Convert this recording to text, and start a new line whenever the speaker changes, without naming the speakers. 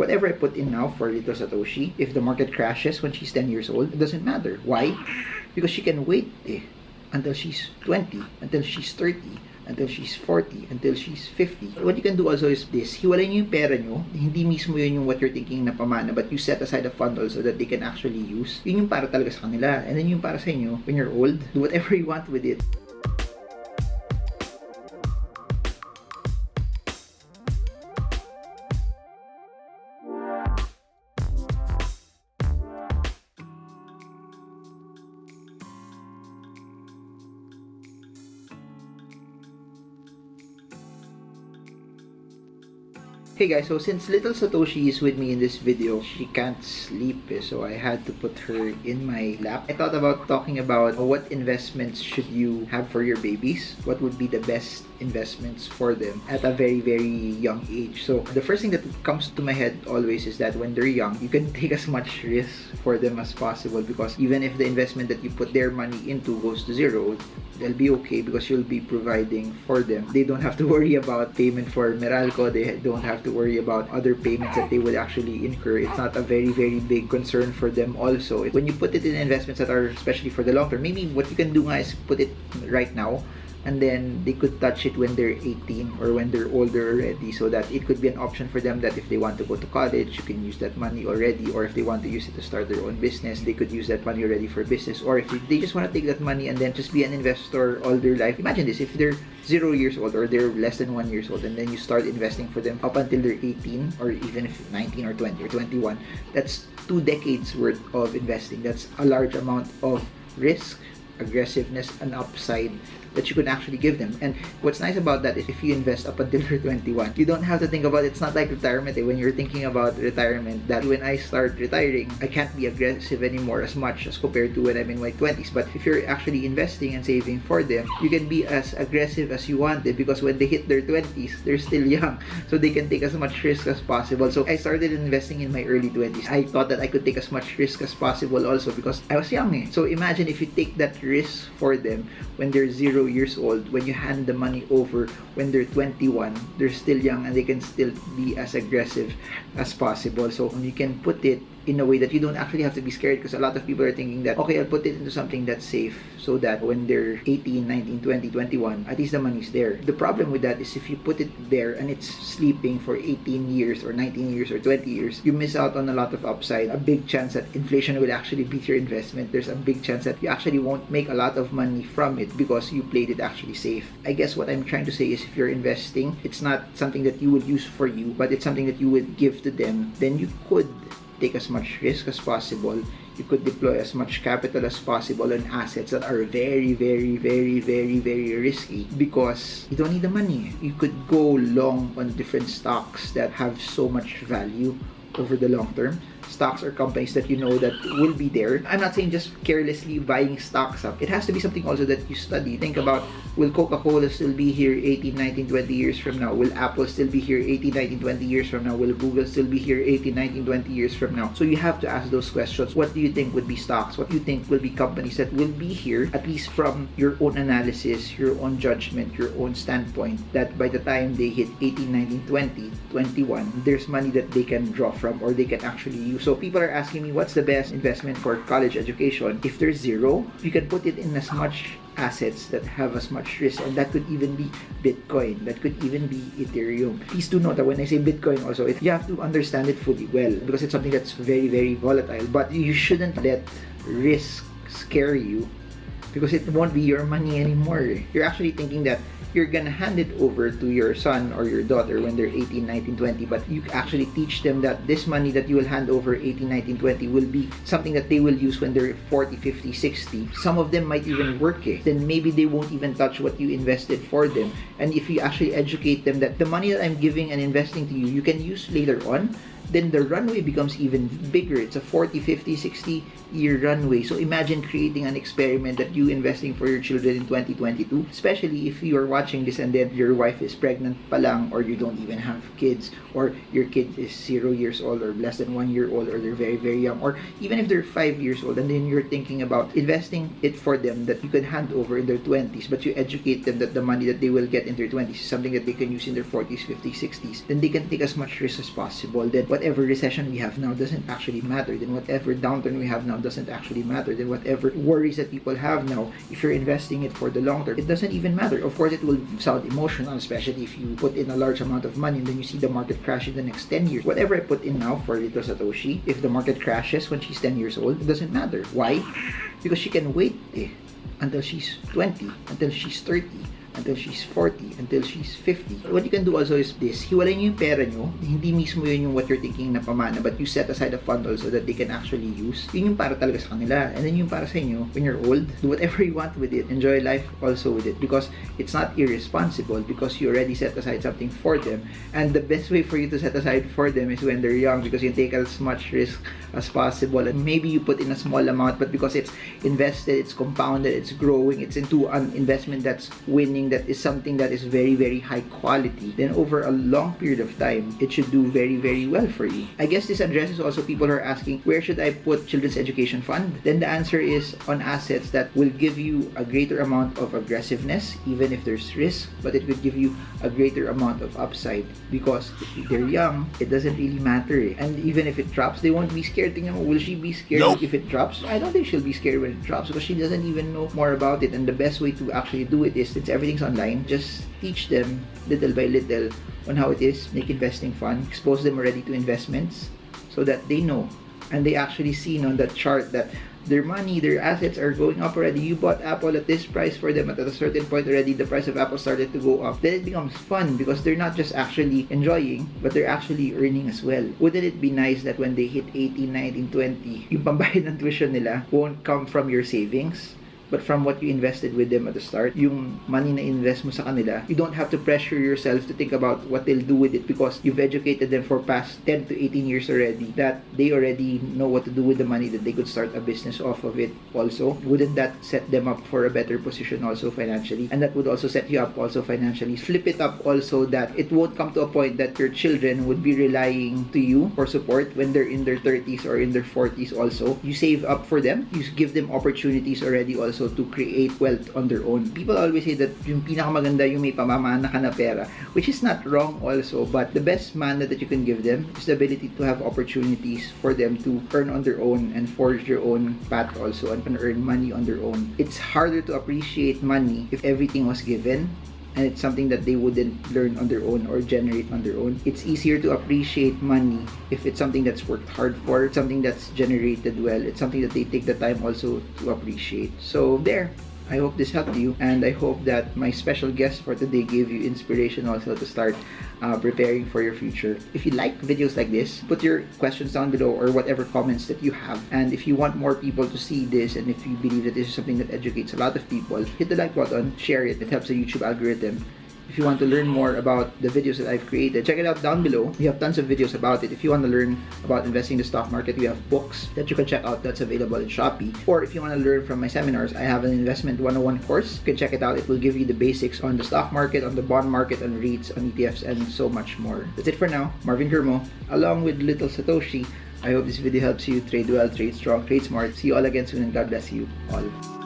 whatever I put in now for little Satoshi, if the market crashes when she's 10 years old, it doesn't matter. Why? Because she can wait until she's 20, until she's 30, until she's 40, until she's 50. What you can do also is this, hiwalay nyo yung pera nyo, hindi mismo yun yung what you're thinking na pamana, but you set aside a fund also that they can actually use. Yun yung para talaga sa kanila. And then yung para sa inyo, when you're old, do whatever you want with it. Hey guys, so since little Satoshi is with me in this video, she can't sleep, so I had to put her in my lap. I thought about talking about what investments should you have for your babies, what would be the best investments for them at a very, very young age. So the first thing that comes to my head always is that when they're young, you can take as much risk for them as possible, because even if the investment that you put their money into goes to zero, they'll be okay because you'll be providing for them. They don't have to worry about payment for Meralco. They don't have to worry about other payments that they would actually incur. It's not a very, very big concern for them also. When you put it in investments that are especially for the long term, maybe what you can do is put it right now, and then they could touch it when they're 18 or when they're older already, so that it could be an option for them that if they want to go to college, you can use that money already, or if they want to use it to start their own business, they could use that money already for business, or if they just want to take that money and then just be an investor all their life. Imagine this, if they're 0 years old or they're less than 1 year old, and then you start investing for them up until they're 18, or even if 19 or 20 or 21, that's 2 decades worth of investing. That's a large amount of risk, aggressiveness, and upside that you can actually give them. And what's nice about that is if you invest up until you're 21, you don't have to think about it. It's not like retirement. When you're thinking about retirement, that when I start retiring, I can't be aggressive anymore as much as compared to when I'm in my 20s. But if you're actually investing and saving for them, you can be as aggressive as you wanted, because when they hit their 20s, they're still young, so they can take as much risk as possible. So I started investing in my early 20s. I thought that I could take as much risk as possible also because I was young. So imagine if you take that risk for them when they're 0 years old, when you hand the money over when they're 21, they're still young and they can still be as aggressive as possible. So you can put it in a way that you don't actually have to be scared, because a lot of people are thinking that, okay, I'll put it into something that's safe, so that when they're 18, 19, 20, 21, at least the money's there. The problem with that is if you put it there and it's sleeping for 18 years or 19 years or 20 years, you miss out on a lot of upside. A big chance that inflation will actually beat your investment. There's a big chance that you actually won't make a lot of money from it because you played it actually safe. I guess what I'm trying to say is if you're investing, it's not something that you would use for you, but it's something that you would give to them. Then you could take as much risk as possible. You could deploy as much capital as possible on assets that are very, very, very, very, very risky, because you don't need the money. You could go long on different stocks that have so much value over the long term. Stocks or companies that you know that will be there. I'm not saying just carelessly buying stocks up. It has to be something also that you study. Think about, will Coca-Cola still be here 18, 19, 20 years from now? Will Apple still be here 18, 19, 20 years from now? Will Google still be here 18, 19, 20 years from now? So you have to ask those questions. What do you think would be stocks? What do you think will be companies that will be here, at least from your own analysis, your own judgment, your own standpoint, that by the time they hit 18, 19, 20, 21, there's money that they can draw from or they can actually use. So people are asking me, what's the best investment for college education? If there's zero, you can put it in as much assets that have as much risk, and that could even be Bitcoin, that could even be Ethereum. Please do note that when I say Bitcoin also, you have to understand it fully well, because it's something that's very, very volatile. But you shouldn't let risk scare you, because it won't be your money anymore. You're actually thinking that you're gonna hand it over to your son or your daughter when they're 18, 19, 20, but you actually teach them that this money that you will hand over 18, 19, 20 will be something that they will use when they're 40, 50, 60. Some of them might even work it. Then maybe they won't even touch what you invested for them. And if you actually educate them that the money that I'm giving and investing to you, you can use later on, then the runway becomes even bigger. It's a 40, 50, 60 year runway. So imagine creating an experiment that you investing for your children in 2022, especially if you are watching this and then your wife is pregnant pa lang, or you don't even have kids, or your kid is 0 years old or less than 1 year old, or they're very, very young, or even if they're 5 years old, and then you're thinking about investing it for them that you could hand over in their 20s, but you educate them that the money that they will get in their 20s is something that they can use in their 40s, 50s, 60s, then they can take as much risk as possible. Then what whatever recession we have now doesn't actually matter. Then whatever downturn we have now doesn't actually matter. Then whatever worries that people have now, if you're investing it for the long term, it doesn't even matter. Of course, it will sound emotional, especially if you put in a large amount of money and then you see the market crash in the next 10 years. Whatever I put in now for little Satoshi, if the market crashes when she's 10 years old, it doesn't matter. Why? Because she can wait until she's 20, until she's 30, until she's 40, until she's 50. What you can do also is this, hiwalay nyo yung pera nyo, hindi mismo yun yung what you're thinking na pamana, but you set aside a fund also that they can actually use. Yun yung para talaga sa kanila. And then yung para sa inyo, when you're old, do whatever you want with it. Enjoy life also with it, because it's not irresponsible, because you already set aside something for them. And the best way for you to set aside for them is when they're young, because you take as much risk as possible. And maybe you put in a small amount, but because it's invested, it's compounded, it's growing, it's into an investment that's winning, that is something that is very, very high quality, then over a long period of time, it should do very, very well for you. I guess this addresses also people who are asking, where should I put children's education fund? Then the answer is on assets that will give you a greater amount of aggressiveness, even if there's risk, but it would give you a greater amount of upside, because if they're young, it doesn't really matter. And even if it drops, they won't be scared. Tingnan mo, will she be scared if it drops? I don't think she'll be scared when it drops, because she doesn't even know more about it. And the best way to actually do it is, since everything's online, just teach them little by little on how it is, make investing fun, expose them already to investments so that they know and they actually see on that chart that their money, their assets are going up already. You bought Apple at this price for them, at a certain point already the price of Apple started to go up. Then it becomes fun because they're not just actually enjoying, but they're actually earning as well. Wouldn't it be nice that when they hit 18, 19, 20, yung pambayad ng tuition nila won't come from your savings, but from what you invested with them at the start? Yung money na invest mo sa kanila, you don't have to pressure yourself to think about what they'll do with it, because you've educated them for past 10 to 18 years already, that they already know what to do with the money, that they could start a business off of it also. Wouldn't that set them up for a better position also financially? And that would also set you up also financially. Flip it up also, that it won't come to a point that your children would be relying to you for support when they're in their 30s or in their 40s also. You save up for them, you give them opportunities already also to create wealth on their own. People always say that yung pinakamaganda yung may pamamana ka na pera, which is not wrong also, but the best mana that you can give them is the ability to have opportunities for them to earn on their own and forge their own path also, and earn money on their own. It's harder to appreciate money if everything was given, and it's something that they wouldn't learn on their own or generate on their own. It's easier to appreciate money if it's something that's worked hard for, it's something that's generated well, it's something that they take the time also to appreciate. So there, I hope this helped you, and I hope that my special guest for today gave you inspiration also to start preparing for your future. If you like videos like this, put your questions down below or whatever comments that you have. And if you want more people to see this, and if you believe that this is something that educates a lot of people, hit the like button, share it. It helps the YouTube algorithm. If you want to learn more about the videos that I've created, check it out down below. We have tons of videos about it. If you want to learn about investing in the stock market, we have books that you can check out that's available in Shopee. Or if you want to learn from my seminars, I have an investment 101 course. You can check it out. It will give you the basics on the stock market, on the bond market, on REITs, on ETFs, and so much more. That's it for now. Marvingermo, along with little Satoshi. I hope this video helps you trade well, trade strong, trade smart. See you all again soon, and God bless you all.